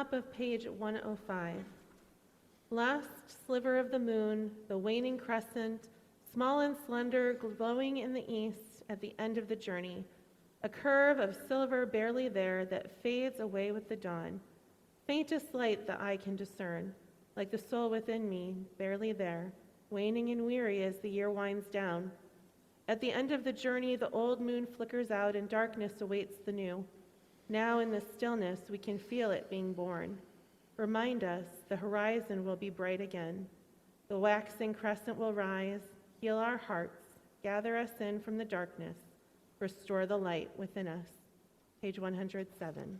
top of page 105. Last sliver of the moon, the waning crescent, small and slender, glowing in the east at the end of the journey, a curve of silver barely there that fades away with the dawn, faintest light the eye can discern, like the soul within me, barely there, waning and weary as the year winds down. At the end of the journey, the old moon flickers out and darkness awaits the new. Now in the stillness, we can feel it being born. Remind us the horizon will be bright again. The waxing crescent will rise, heal our hearts, gather us in from the darkness, restore the light within us. Page 107.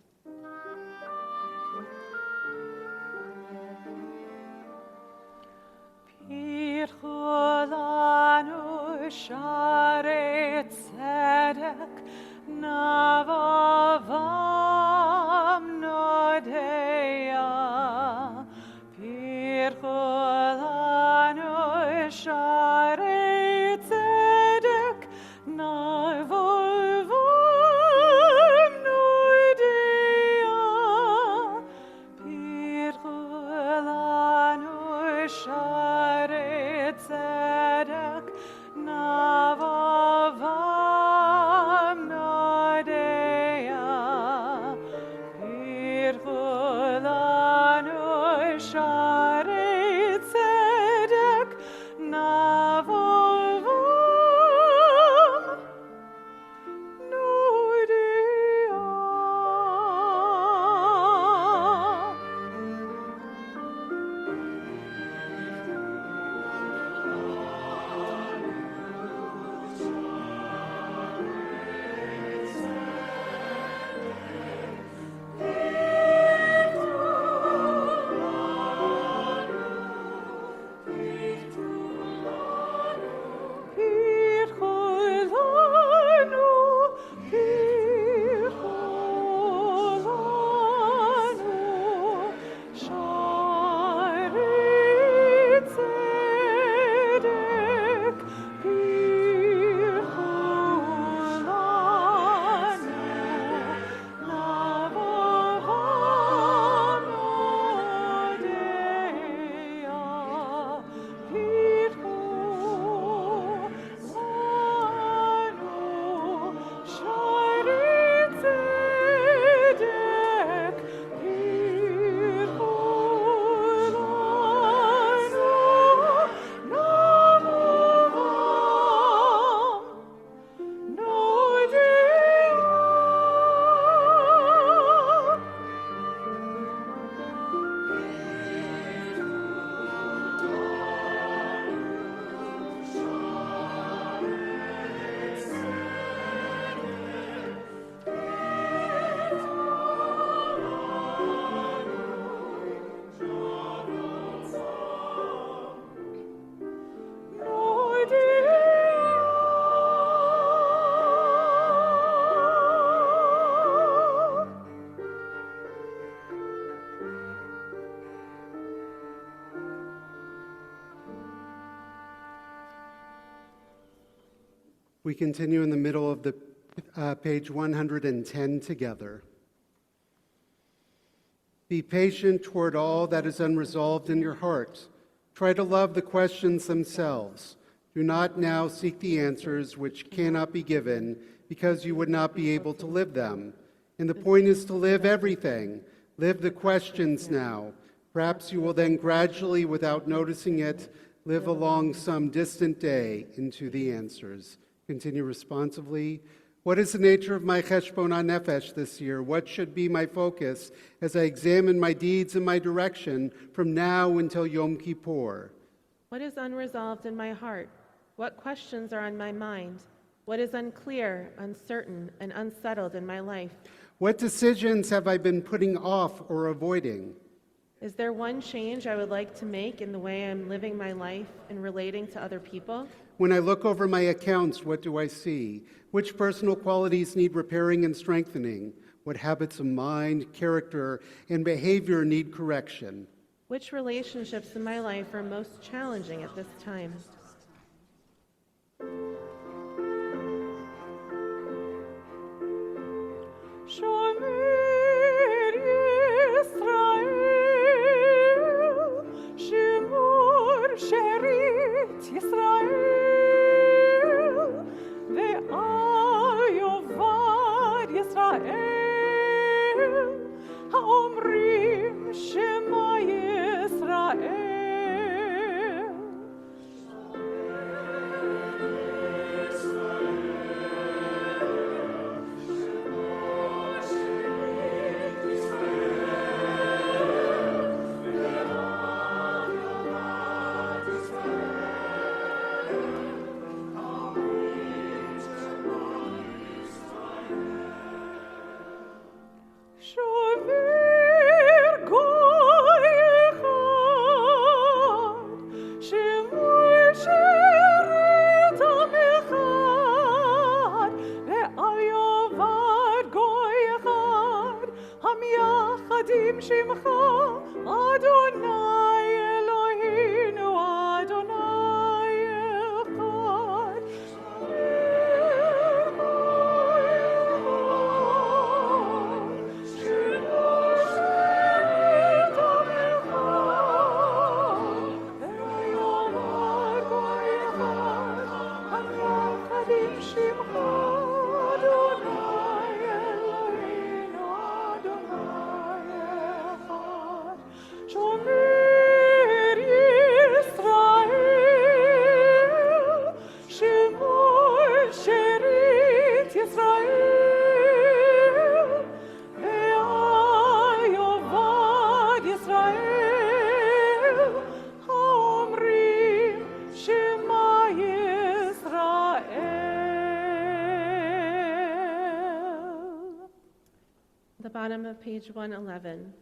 We continue in the middle of the page 110 together. Be patient toward all that is unresolved in your heart. Try to love the questions themselves. Do not now seek the answers which cannot be given because you would not be able to live them. And the point is to live everything. Live the questions now. Perhaps you will then gradually, without noticing it, live along some distant day into the answers. Continue responsively. What is the nature of my cheshbon nefesh this year? What should be my focus as I examine my deeds and my direction from now until Yom Kippur? What is unresolved in my heart? What questions are on my mind? What is unclear, uncertain, and unsettled in my life? What decisions have I been putting off or avoiding? Is there one change I would like to make in the way I'm living my life and relating to other people? When I look over my accounts, what do I see? Which personal qualities need repairing and strengthening? What habits of mind, character, and behavior need correction? Which relationships in my life are most challenging at this time? Shomer Yisrael שמך, אדוני אלוהינו, אדוני אחד. שמך, אדוני אלוהינו, אדוני אחד. שומר ישראל, שמור שארית ישראל, ואל יאבד ישראל, האומרים שמע ישראל. The bottom of page 111.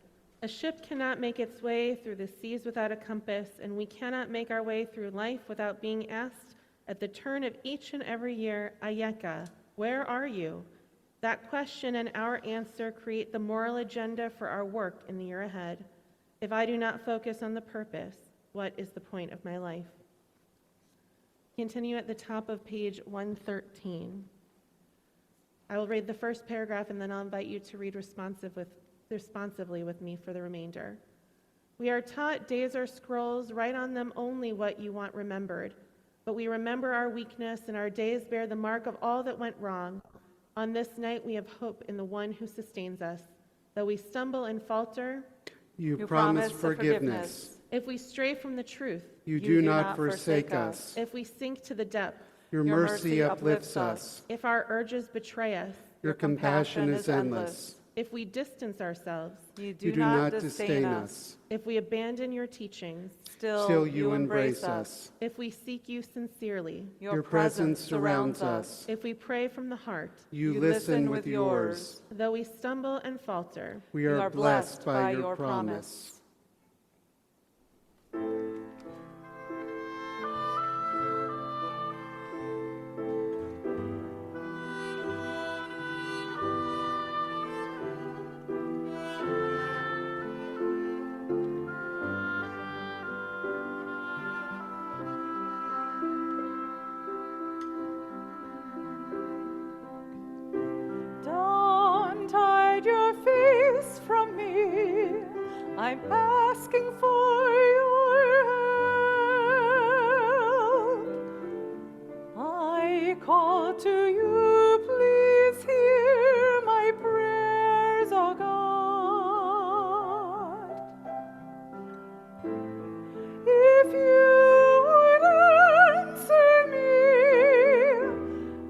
A ship cannot make its way through the seas without a compass, and we cannot make our way through life without being asked at the turn of each and every year, Ayeka, where are you? That question and our answer create the moral agenda for our work in the year ahead. If I do not focus on the purpose, what is the point of my life? Continue at the top of page 113. I will read the first paragraph and then I'll invite you to read responsively with me for the remainder. We are taught days are scrolls, write on them only what you want remembered. But we remember our weakness, and our days bear the mark of all that went wrong. On this night we have hope in the one who sustains us. Though we stumble and falter, You promise forgiveness. if we stray from the truth, You do not forsake us. if we sink to the depth, Your mercy uplifts us. if our urges betray us, Your compassion is endless. if we distance ourselves, You do not disdain us. if we abandon your teachings, Still you embrace us. if we seek you sincerely, Your presence surrounds us. if we pray from the heart, You listen with yours. though we stumble and falter, We are blessed by your promise. Don't hide your face from me. I'm asking for your help. I call to you, please hear my prayers, O God. If you would answer me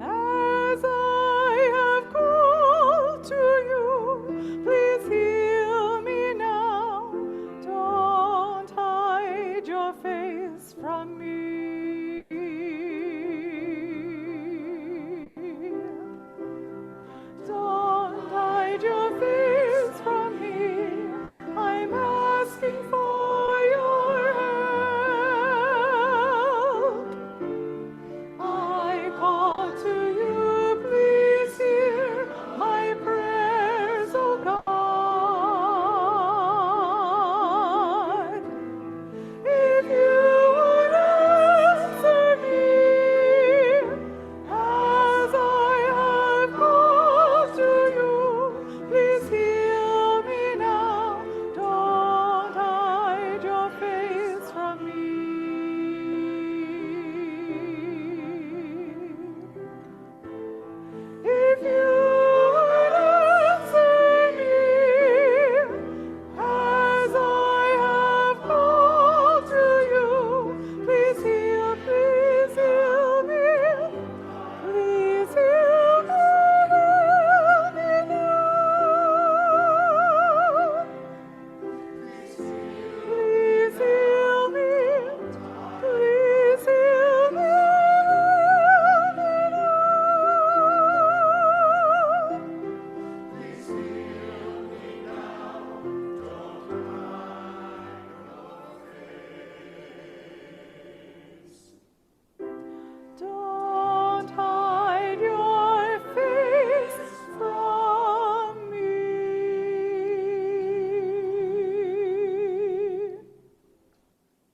as I have called to you, please heal me now. Don't hide your face from me.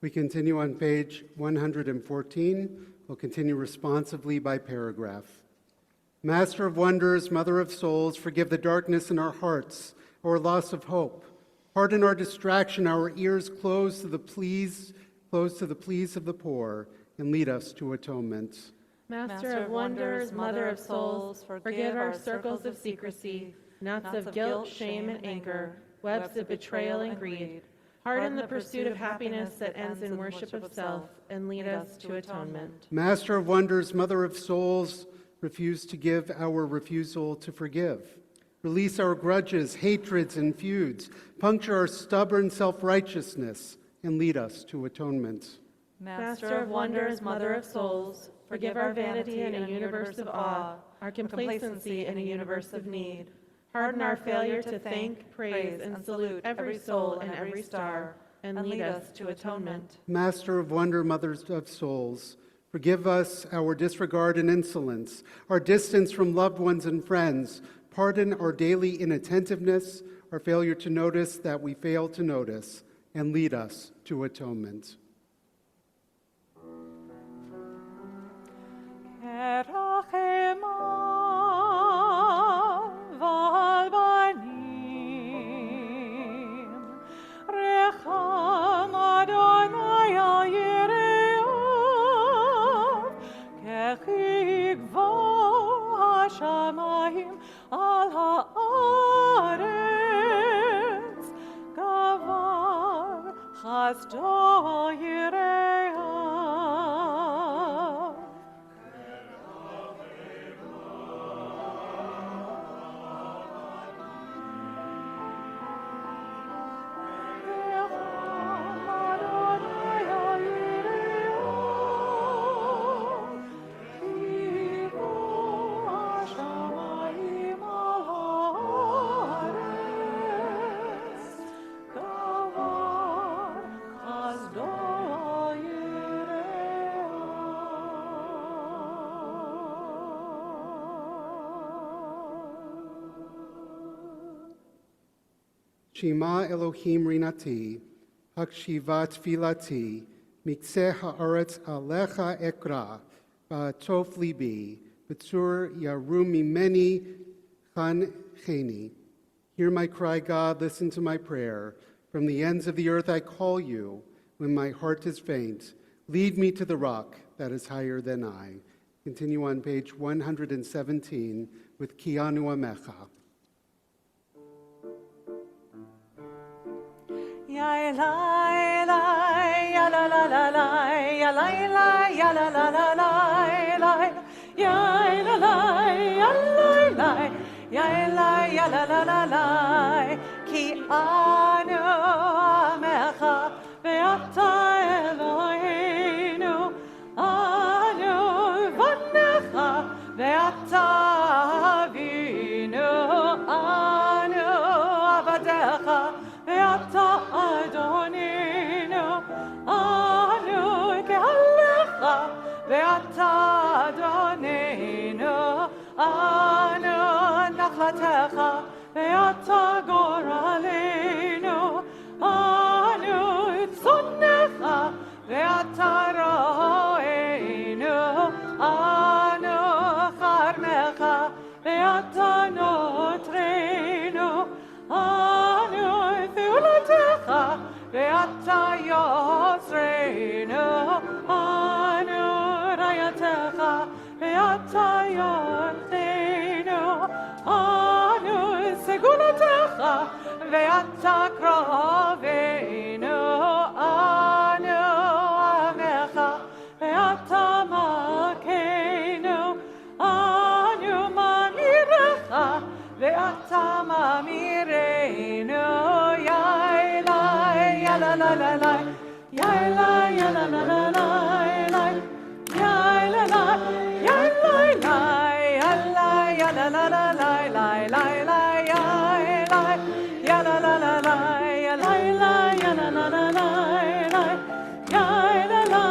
We continue on page 114. We'll continue responsively by paragraph. Master of wonders, mother of souls, forgive the darkness in our hearts, our loss of hope. Pardon our distraction, our ears closed to the pleas of the poor, and lead us to atonement. Master of wonders, mother of souls, forgive our circles of secrecy, knots of guilt, shame, and anger, webs of betrayal and greed. Pardon the pursuit of happiness that ends in worship of self, and lead us to atonement. Master of wonders, mother of souls, refuse to give our refusal to forgive. Release our grudges, hatreds, and feuds. Puncture our stubborn self-righteousness, and lead us to atonement. Master of wonders, mother of souls, forgive our vanity in a universe of awe, our complacency in a universe of need. Pardon our failure to thank, praise, and salute every soul and every star, and lead us to atonement. Master of wonder, mother of souls, forgive us our disregard and insolence, our distance from loved ones and friends. Pardon our daily inattentiveness, our failure to notice that we fail to notice, and lead us to atonement. על הארץ גבר חסדו יראה. Shema Elohim Rinati, Hakshiva Tfilati, Mikse Haaretz Alecha Ekra, Ba'atof Libi, B'tzur Yarum Mimeni Chan Cheni. Hear my cry, God, listen to my prayer. From the ends of the earth I call you, when my heart is faint. Lead me to the rock that is higher than I. Continue on page 117 with Kianu Amecha. Ya la la ya la la la la ya la la ya la la la la ya la la ya la ya la ya la la la la ki anu amecha ve'ata Eloheinu anu vanecha ve'ata avinu anu avadecha ve'ata Adoninu anu ke'alecha ve'ata Adoninu anu nachlatecha ve'ata goralenu anu tzonnecha ve'ata ro'enu anu charnecha ve'ata notrenu anu theulatecha ve'ata yosrenu anu rayatecha ve'ata yortenu anu segulatecha ve'ata krovenu anu amecha ve'ata makenu anu mamirecha ve'ata mamirenu ya la la la la la ya la la la la la ya la la ya la la ya la ya la la la la la la la ya la ya la la la la ya la la ya la la la la ya la la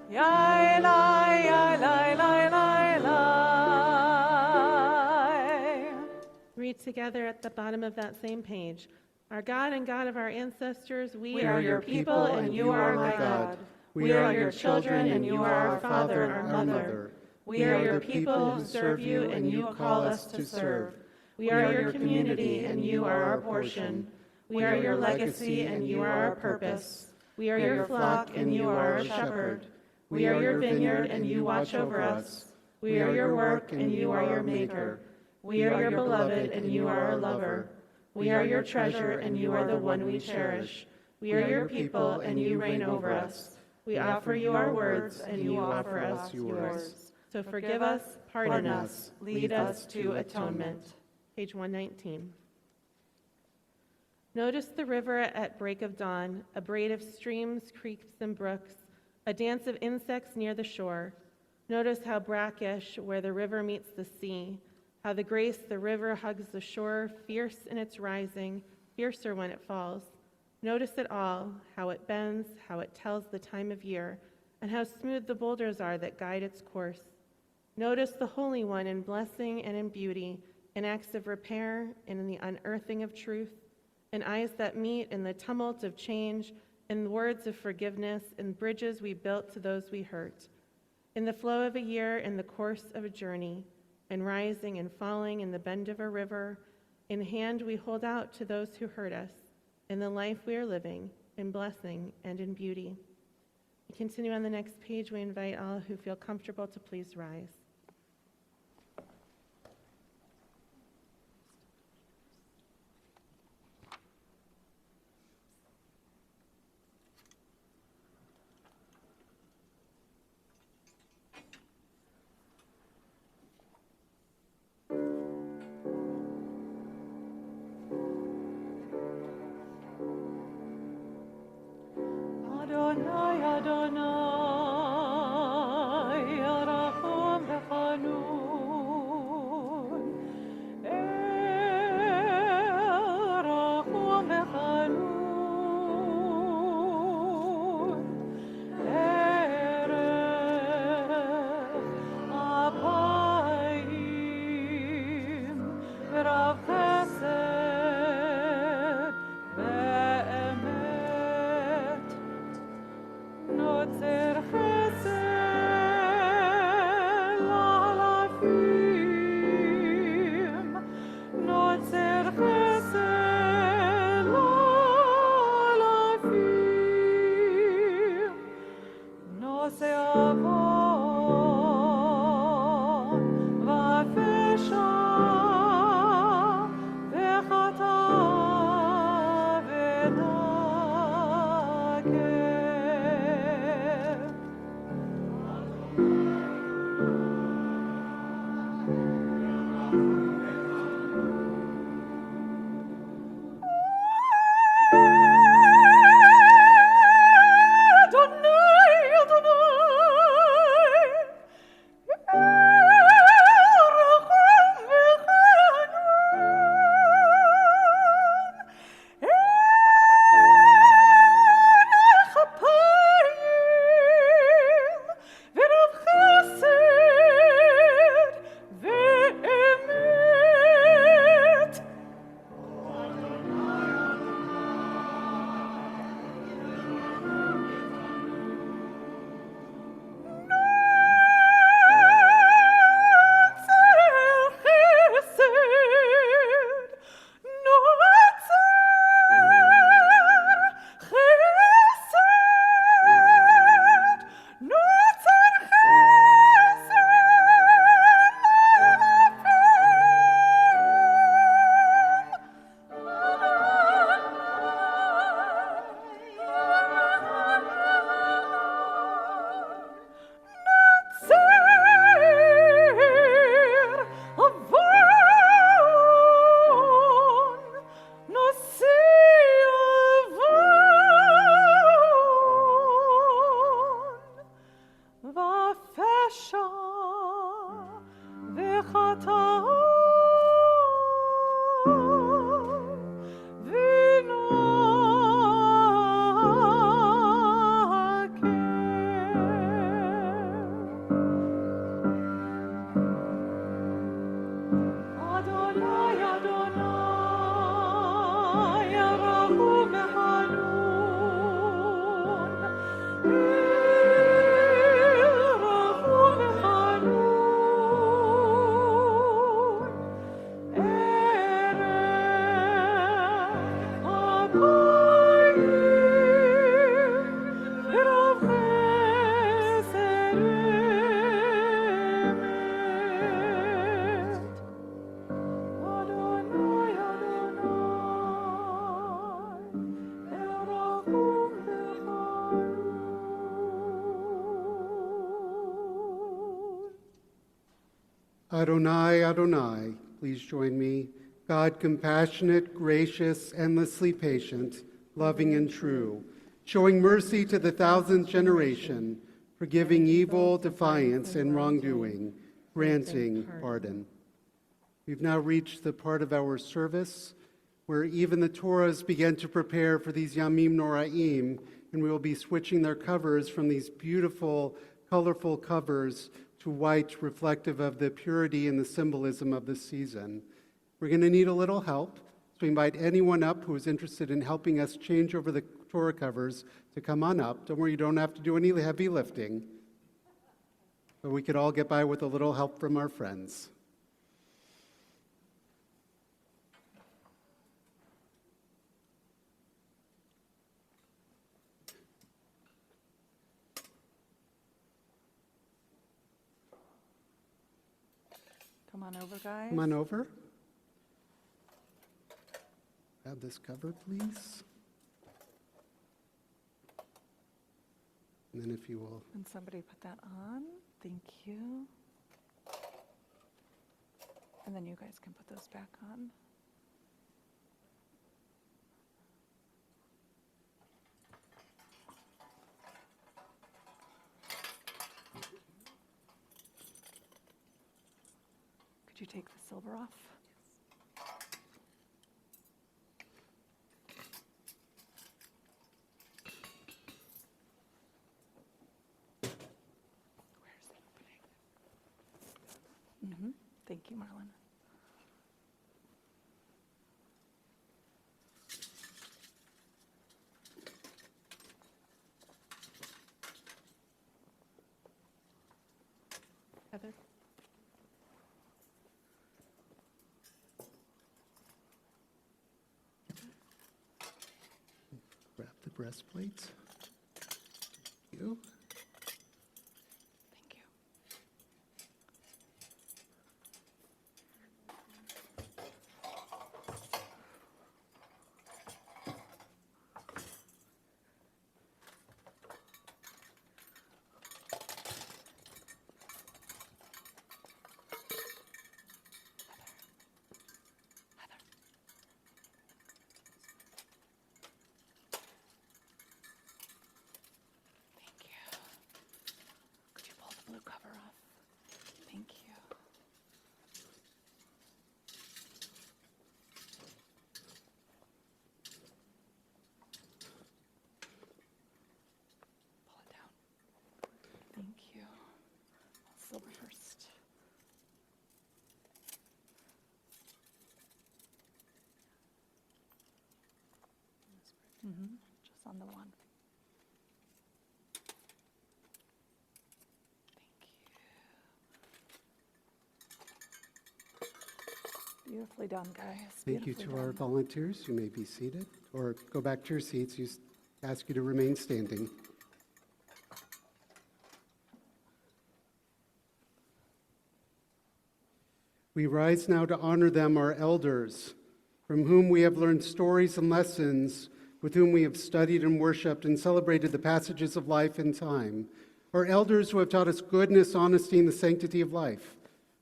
ya la la ya la ya la la. Read together at the bottom of that same page. Our God and God of our ancestors, We are your people, and you are our God. We are your children, and you are our father and our mother. We are your people who serve you, and you call us to serve. We are your community, and you are our portion. We are your legacy, and you are our purpose. We are your flock, and you are our shepherd. We are your vineyard, and you watch over us. We are your work, and you are your maker. We are your beloved, and you are our lover. We are your treasure, and you are the one we cherish. We are your people, and you reign over us. We offer you our words, and you offer us yours. So forgive us, pardon us, lead us to atonement. Page 119. Notice the river at break of dawn, a braid of streams, creeks, and brooks, a dance of insects near the shore. Notice how brackish where the river meets the sea, how the grace the river hugs the shore, fierce in its rising, fiercer when it falls. Notice it all, how it bends, how it tells the time of year, and how smooth the boulders are that guide its course. Notice the Holy One in blessing and in beauty, in acts of repair and in the unearthing of truth, in eyes that meet in the tumult of change, in words of forgiveness, in bridges we built to those we hurt, in the flow of a year, in the course of a journey, in rising and falling in the bend of a river, in hand we hold out to those who hurt us, in the life we are living, in blessing and in beauty. We continue on the next page. We invite all who feel comfortable to please rise. Adonai, Adonai, Arachum v'chanun, Arachum v'chanun, Erech apayim v'rav chesed ve'emet. Notzer chesed l'alafim, Notzer chesed l'alafim, Nose avon v'afesha v'chata v'nakev. Adonai, Adonai, Erachum v'chanun, Erech apayim v'rav chesed ve'emet. Adonai, Adonai, Adonai, Adonai, please join me. God, compassionate, gracious, endlessly patient, loving and true, showing mercy to the thousandth generation, forgiving evil, defiance, and wrongdoing, granting pardon. We've now reached the part of our service where even the Torahs began to prepare for these Yamim Noraim, and we will be switching their covers from these beautiful, colorful covers to white, reflective of the purity and the symbolism of this season. We're going to need a little help, so we invite anyone up who is interested in helping us change over the Torah covers to come on up. Don't worry, you don't have to do any heavy lifting, but we could all get by with a little help from our friends. Come on over, guys. Come on over. Grab this cover, please. And then if you will. And somebody put that on. Thank you. And then you guys can put those back on. Could you take the silver off? Where's the opening? Thank you, Marlon. Heather? Grab the breastplates. Thank you. Thank you. Thank you. Could you pull the blue cover off? Thank you. Pull it down. Thank you. Silver first. Just on the one. Thank you. Beautifully done, guys. Thank you Beautifully to our done. volunteers. You may be seated or go back to your seats. We ask you to remain standing. We rise now to honor them, our elders, from whom we have learned stories and lessons, with whom we have studied and worshiped and celebrated the passages of life and time. Our elders who have taught us goodness, honesty, and the sanctity of life,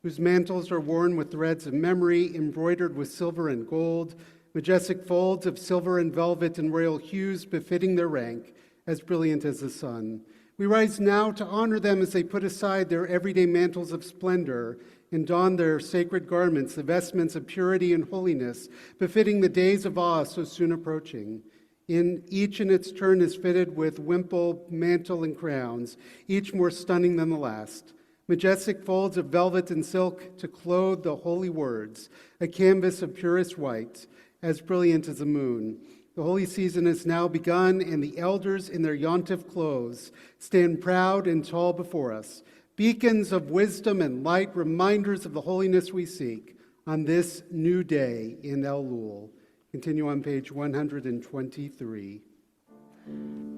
whose mantles are worn with threads of memory, embroidered with silver and gold, majestic folds of silver and velvet and royal hues befitting their rank, as brilliant as the sun. We rise now to honor them as they put aside their everyday mantles of splendor and don their sacred garments, the vestments of purity and holiness, befitting the days of awe so soon approaching. Each in its turn is fitted with wimple, mantle, and crowns, each more stunning than the last. Majestic folds of velvet and silk to clothe the holy words, a canvas of purest white, as brilliant as the moon. The holy season has now begun, and the elders in their yontif clothes stand proud and tall before us, beacons of wisdom and light, reminders of the holiness we seek on this new day in Elul. Continue on page 123.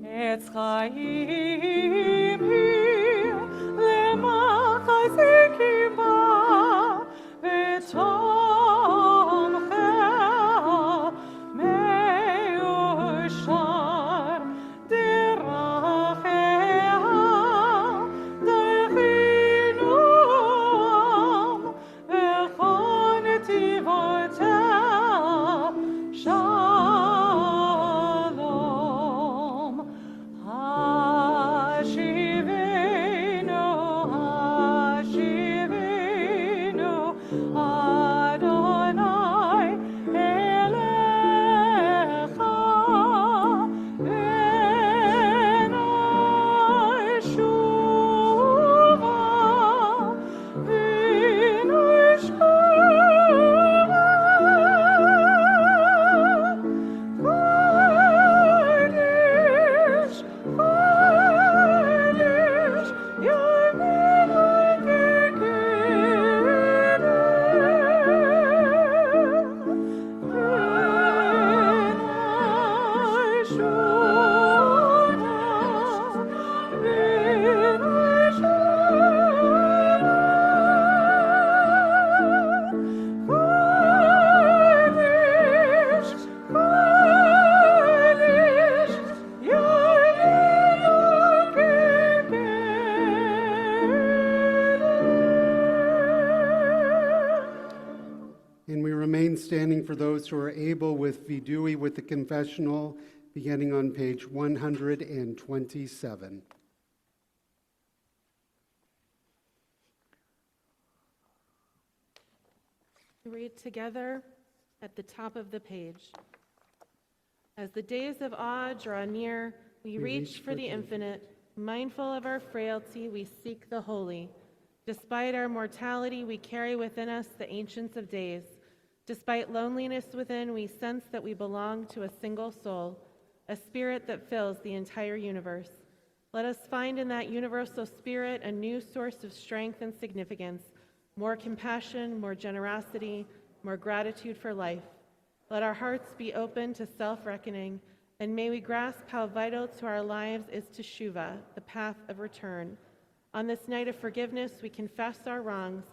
Etz chaim hi lemachzikim ba v'tomchea meushar derachea derchinuam remain standing for those who are able with vidui with the confessional, beginning on page 127. Read together at the top of the page. As the days of awe draw near, we reach for the infinite. Mindful of our frailty, we seek the holy. Despite our mortality, we carry within us the ancients of days. Despite loneliness within, we sense that we belong to a single soul, a spirit that fills the entire universe. Let us find in that universal spirit a new source of strength and significance, more compassion, more generosity, more gratitude for life. Let our hearts be open to self-reckoning, and may we grasp how vital to our lives is teshuvah, the path of return. On this night of forgiveness, we confess our wrongs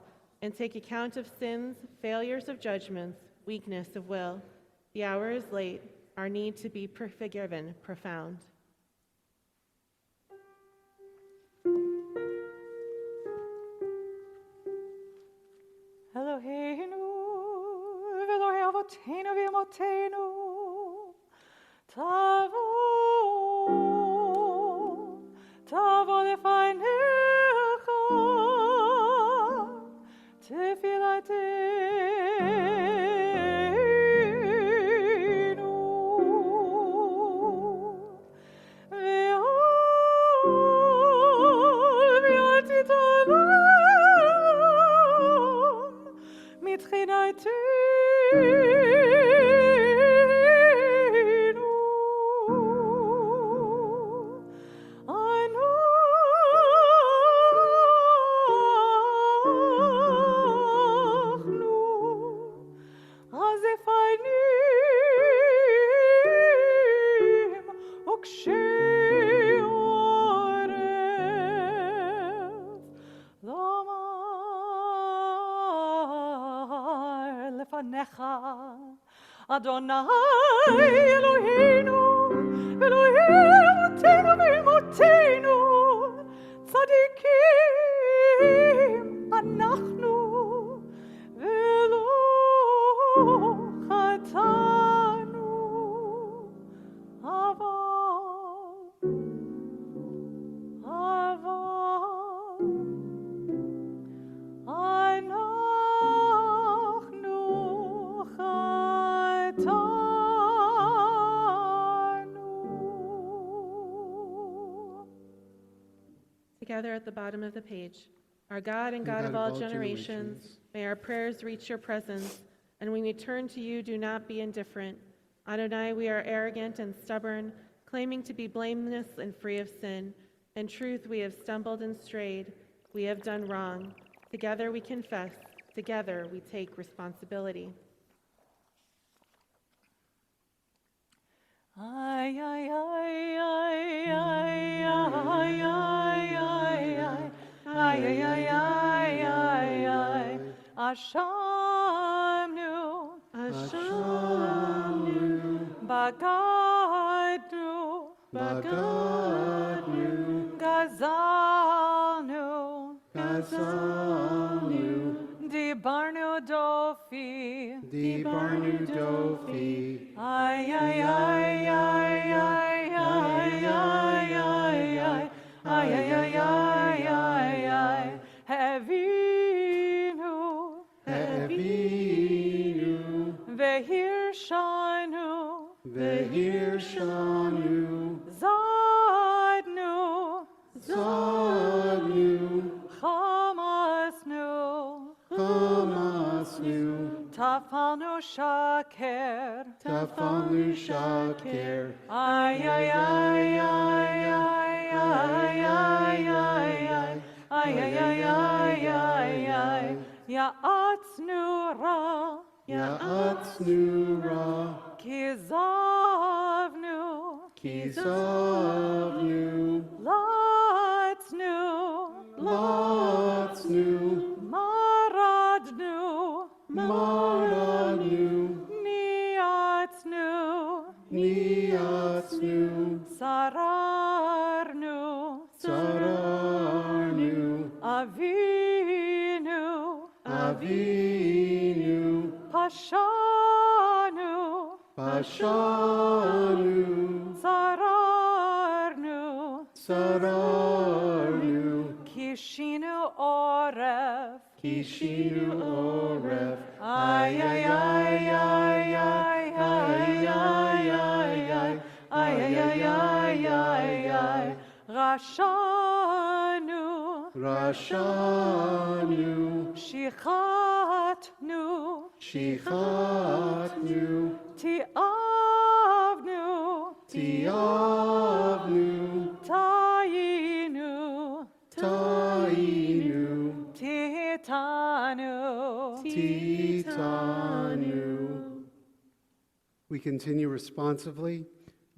and take account of sins, failures of judgments, weakness of will. The hour is late, our need to be forgiven profound. Eloheinu, Elohei Avotenu v'Imotenu, Tavo, Tavo lefanecha, tefilatenu, ve'ol v'atitalam, mitchinatenu. Adonai Eloheinu, Elohei Avotenu v'Imotenu, tzadikim anachnu, ve'lo chatanu, Together at the bottom of the page. Our God and God of all generations, may our prayers reach your presence, and when we turn to you, do not be indifferent. Adonai, we are arrogant and stubborn, claiming to be blameless and free of sin. In truth, we have stumbled and strayed. We have done wrong. Together we confess. Together we take responsibility. Ay, ay, ay, ay, ay, ay, ay, ay, ay, ay, ay, ay, ay, Ashamnu, Ashamnu, Bagadnu, Bagadnu, Gazalnu, Gazalnu, Dibarnu Dofi, Dibarnu Dofi, ay, ay, ay, ay, ay, ay, ay, ay, ay, ay, ay, ay, ay, ay, Hevinu, Hevinu, Vehirshanu, Vehirshanu, Zadnu, Zadnu, Chamasnu, Hamasnu, Tafalnu Shaker, Tafalnu Shaker, ay, ay, ay, ay, ay, ay, ay, ay, ay, ay, ay, ay, ay, ay, Ya'atznu Ra, Ya'atznu Ra, Kizavnu, Kizavnu, Latznu, Latznu, Maradnu, Maranu, Niatznu, Niatznu, Sararnu, Sararnu, Avinu, Avinu, Bashanu, Bashanu, Sararnu, Sararnu, Kishinu Oref, Kishinu Oref, ay, ay, ay, ay, ay, ay, ay, ay, ay, ay, ay, ay, ay, Rashanu, Rashanu, Shichatnu, Shichatnu, Tiavnu, Tiavnu, Tainu, Tainu, Titanu, Titanu. We continue responsively.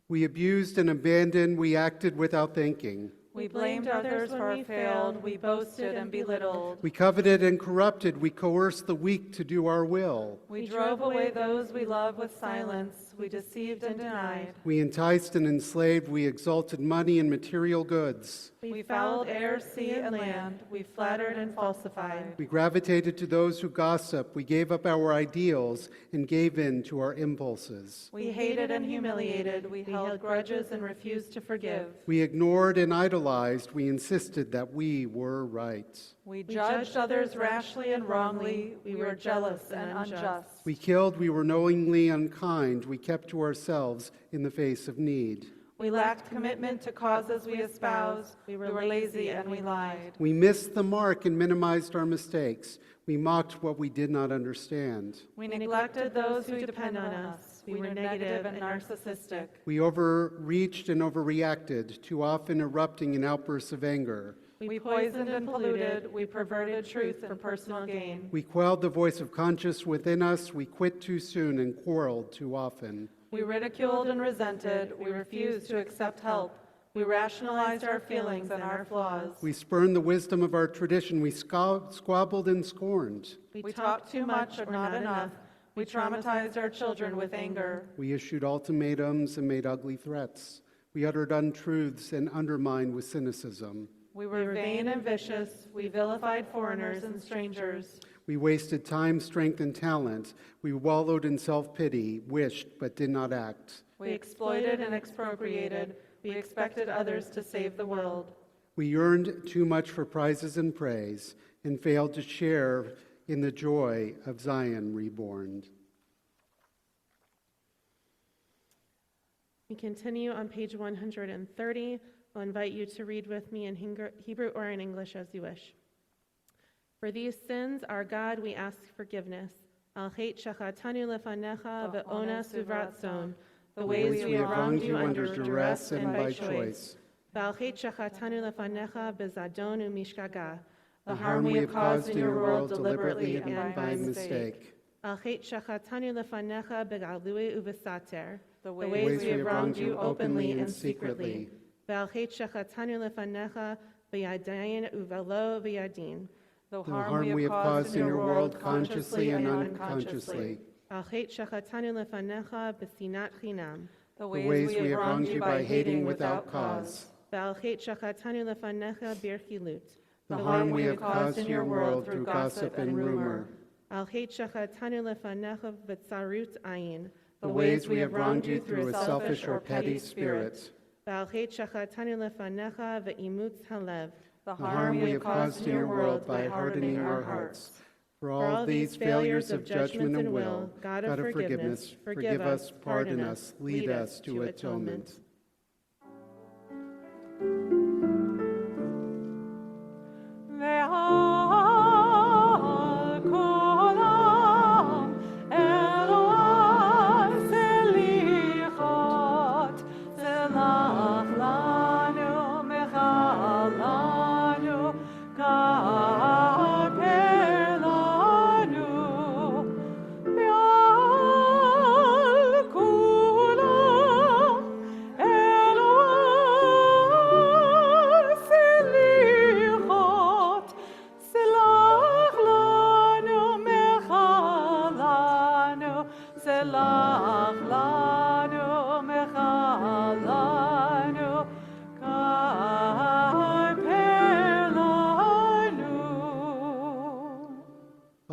We abused and abandoned, we acted without thinking. We blamed others when we failed, we boasted and belittled. We coveted and corrupted, we coerced the weak to do our will. We drove away those we loved with silence, we deceived and denied. We enticed and enslaved, we exalted money and material goods. We fouled air, sea, and land, we flattered and falsified. We gravitated to those who gossip, we gave up our ideals and gave in to our impulses. We hated and humiliated, we held grudges and refused to forgive. We ignored and idolized, we insisted that we were right. We judged others rashly and wrongly, we were jealous and unjust. We killed, we were knowingly unkind, we kept to ourselves in the face of need. We lacked commitment to causes we espoused, we were lazy and we lied. We missed the mark and minimized our mistakes. We mocked what we did not understand. We neglected those who depend on us. We were negative and narcissistic. We overreached and overreacted, too often erupting in outbursts of anger. We poisoned and polluted. We perverted truth for personal gain. We quelled the voice of conscience within us. We quit too soon and quarreled too often. We ridiculed and resented. We refused to accept help. We rationalized our feelings and our flaws. We spurned the wisdom of our tradition. We squabbled and scorned. We talked too much or not enough. We traumatized our children with anger. We issued ultimatums and made ugly threats. We uttered untruths and undermined with cynicism. We were vain and vicious. We vilified foreigners and strangers. We wasted time, strength, and talent. We wallowed in self-pity, wished but did not act. We exploited and expropriated. We expected others to save the world. We yearned too much for prizes and praise and failed to share in the joy of Zion reborn. We continue on page 130. I'll invite you to read with me in Hebrew or in English as you wish. For these sins, our God, we ask forgiveness. Al chet shachatanu lefanecha ve'onas uvratzon, the ways we have wronged you under duress and by choice. Al chet shachatanu lefanecha bezadon umishkaga, The harm we have caused in your world deliberately and by mistake. Al chet shachatanu lefanecha begalui uvesater, The the ways ways we have wronged you openly and secretly. The The harm we have caused in your world consciously and unconsciously. The The ways we have wronged you by hating without cause. The The harm we have caused in your world through gossip and rumor. The The ways we have wronged you through a selfish or petty spirit. The harm we have caused in your world by hardening our hearts. For all these failures of judgment and will, God of forgiveness, forgive us, pardon us, lead us to atonement.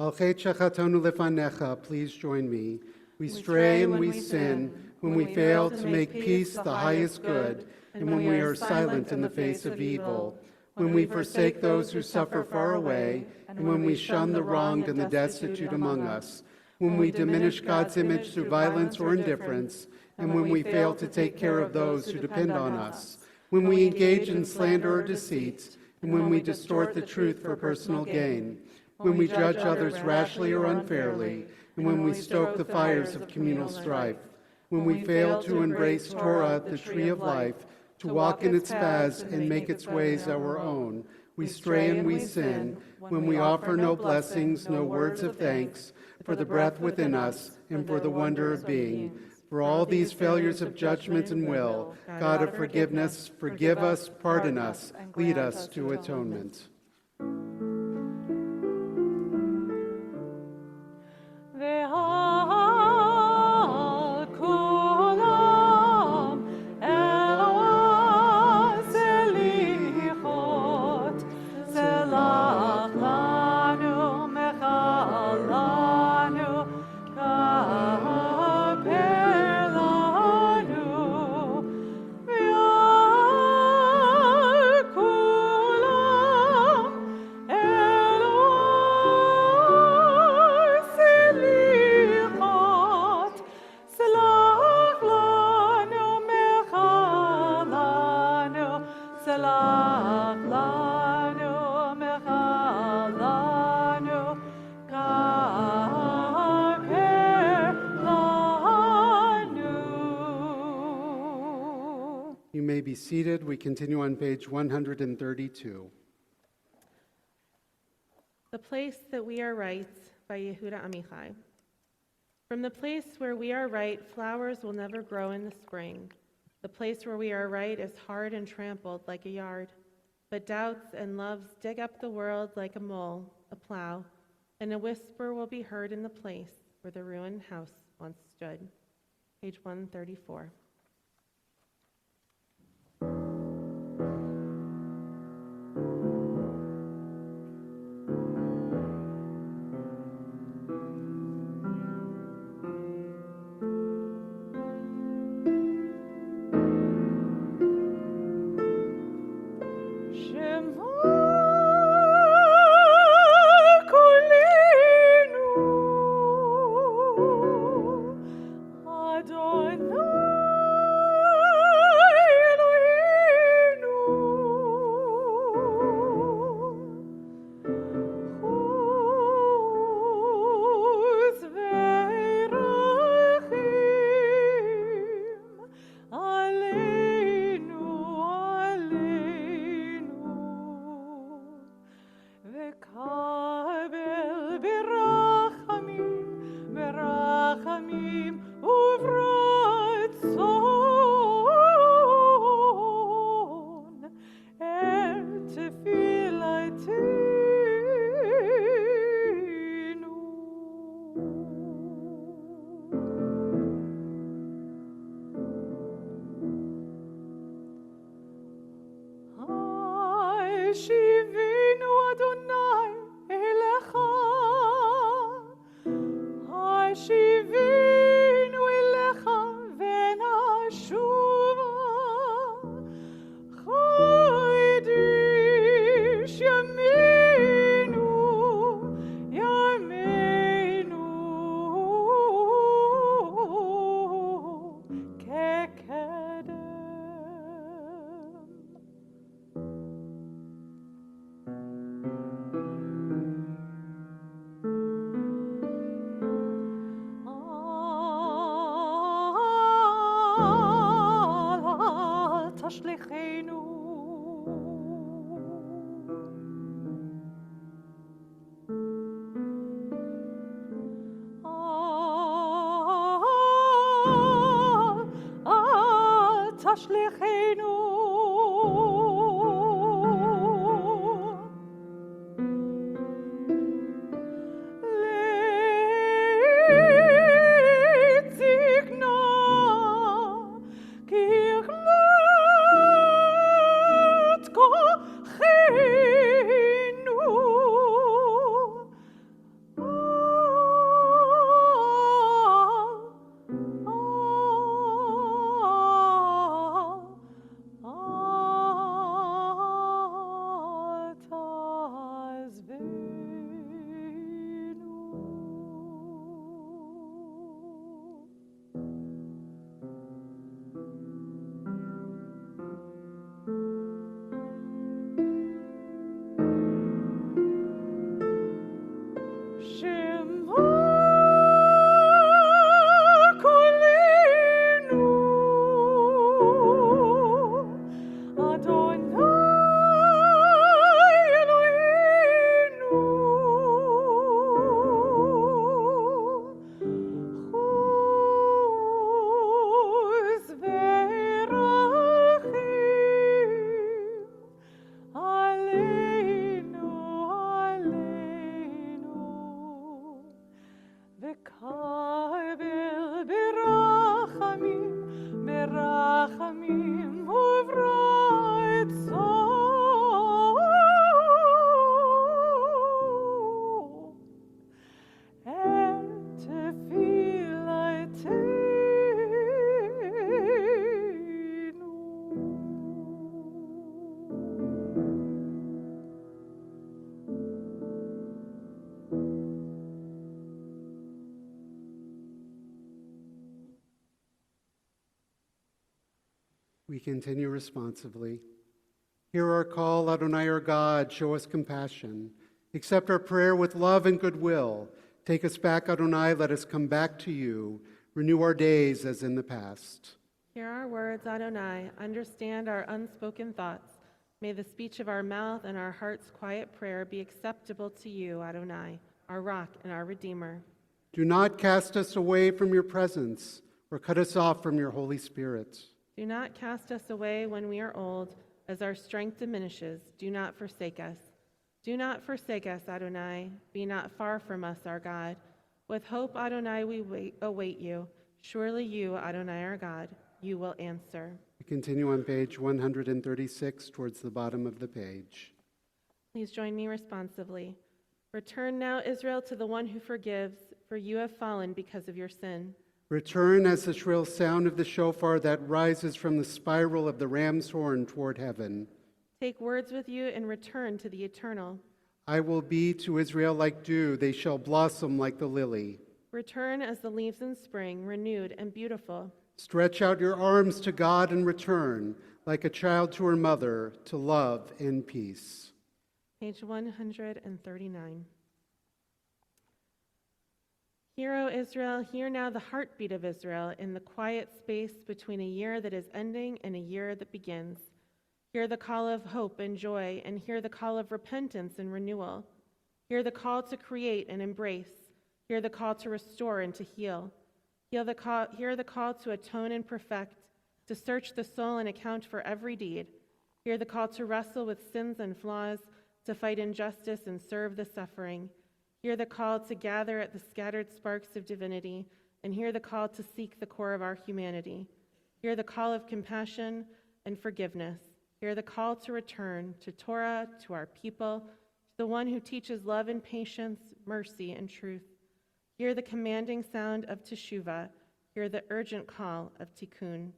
Al chetzachatonu lefanecha, please join me. We stray and we sin when we fail to make peace the highest good, and when we are silent in the face of evil, when we forsake those who suffer far away, and when we shun the wronged and the destitute among us, when we diminish God's image through violence or indifference, and when we fail to take care of those who depend on us, when we engage in slander or deceit, and when we distort the truth for personal gain, when we judge others rashly or unfairly, and when we stoke the fires of communal strife, when we fail to embrace Torah, the tree of life, to walk in its paths and make its ways our own, we stray and we sin when we offer no blessings, no words of thanks for the breath within us and for the wonder of being. For all these failures of judgment and will, God of forgiveness, forgive us, pardon us, lead us to atonement. You may be seated. We continue on page 132. The Place That We Are Right by Yehuda Amichai. From the place where we are right, flowers will never grow in the spring. The place where we are right is hard and trampled like a yard. But doubts and loves dig up the world like a mole, a plow, and a whisper will be heard in the place where the ruined house once stood. Page 134. We continue responsively. Hear our call, Adonai our God, show us compassion. Accept our prayer with love and goodwill. Take us back, Adonai, let us come back to you. Renew our days as in the past. Hear our words, Adonai. Understand our unspoken thoughts. May the speech of our mouth and our heart's quiet prayer be acceptable to you, Adonai, our rock and our Redeemer. Do not cast us away from your presence or cut us off from your Holy Spirit. Do not cast us away when we are old, as our strength diminishes. Do not forsake us. Do not forsake us, Adonai. Be not far from us, our God. With hope, Adonai, we await you. Surely you, Adonai, our God, you will answer. We continue on page 136 towards the bottom of the page. Please join me responsively. Return now, Israel, to the one who forgives, for you have fallen because of your sin. Return as the shrill sound of the shofar that rises from the spiral of the ram's horn toward heaven. Take words with you and return to the eternal. I will be to Israel like dew, they shall blossom like the lily. Return as the leaves in spring, renewed and beautiful. Stretch out your arms to God and return, like a child to her mother, to love and peace. Page 139. Hear, O Israel, hear now the heartbeat of Israel in the quiet space between a year that is ending and a year that begins. Hear the call of hope and joy, and hear the call of repentance and renewal. Hear the call to create and embrace. Hear the call to restore and to heal. Hear the call to atone and perfect, to search the soul and account for every deed. Hear the call to wrestle with sins and flaws, to fight injustice and serve the suffering. Hear the call to gather at the scattered sparks of divinity, and hear the call to seek the core of our humanity. Hear the call of compassion and forgiveness. Hear the call to return to Torah, to our people, to the one who teaches love and patience, mercy and truth. Hear the commanding sound of teshuvah. Hear the urgent call of tikkun.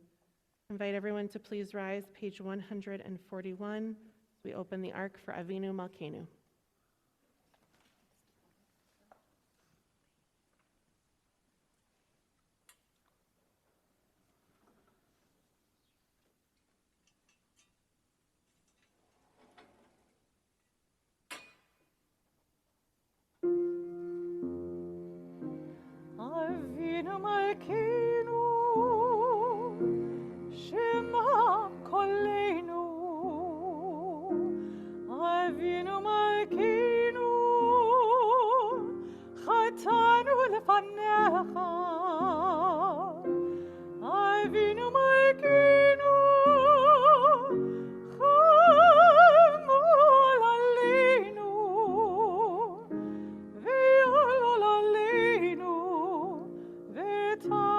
Invite everyone to please rise, page 141. We open the ark for Avinu Malkeinu. Avinu Malkeinu, Shema Koleinu. Avinu Malkeinu, Chatanu lefanecha. Avinu Malkeinu, Chamol aleinu, Ve'yolol aleinu, Ve'tarpinu.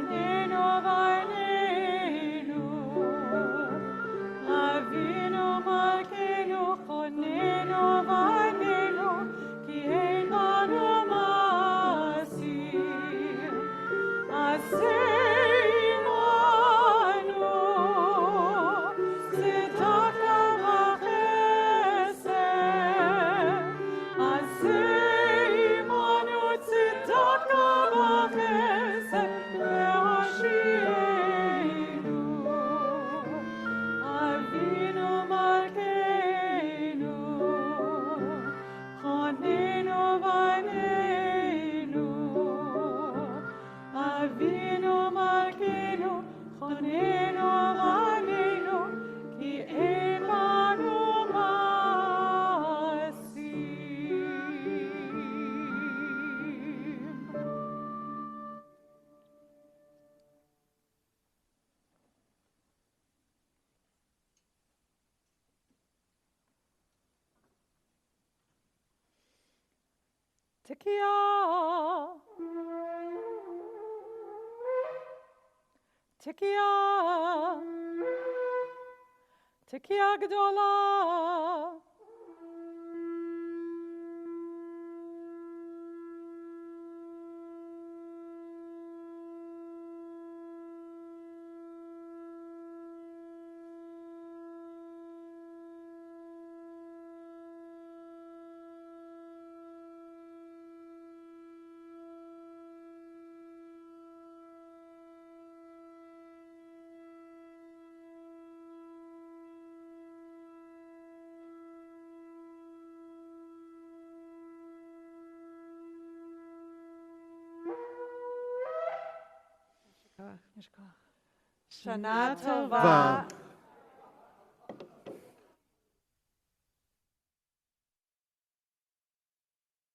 Chonenu v'arneinu, Avinu Malkeinu, Chonenu v'arneinu, ki ein banu ma'asim. Aseh imanu, tzedaka v'chesed. Aseh imanu, tzedaka v'chesed, ve'oshienu. Avinu Malkeinu, Chonenu v'arneinu. Avinu Malkeinu, Chonenu v'arneinu, ki ein banu ma'asim. Tekiah, Tekiah, Tekiah Gdola. Shana Tova.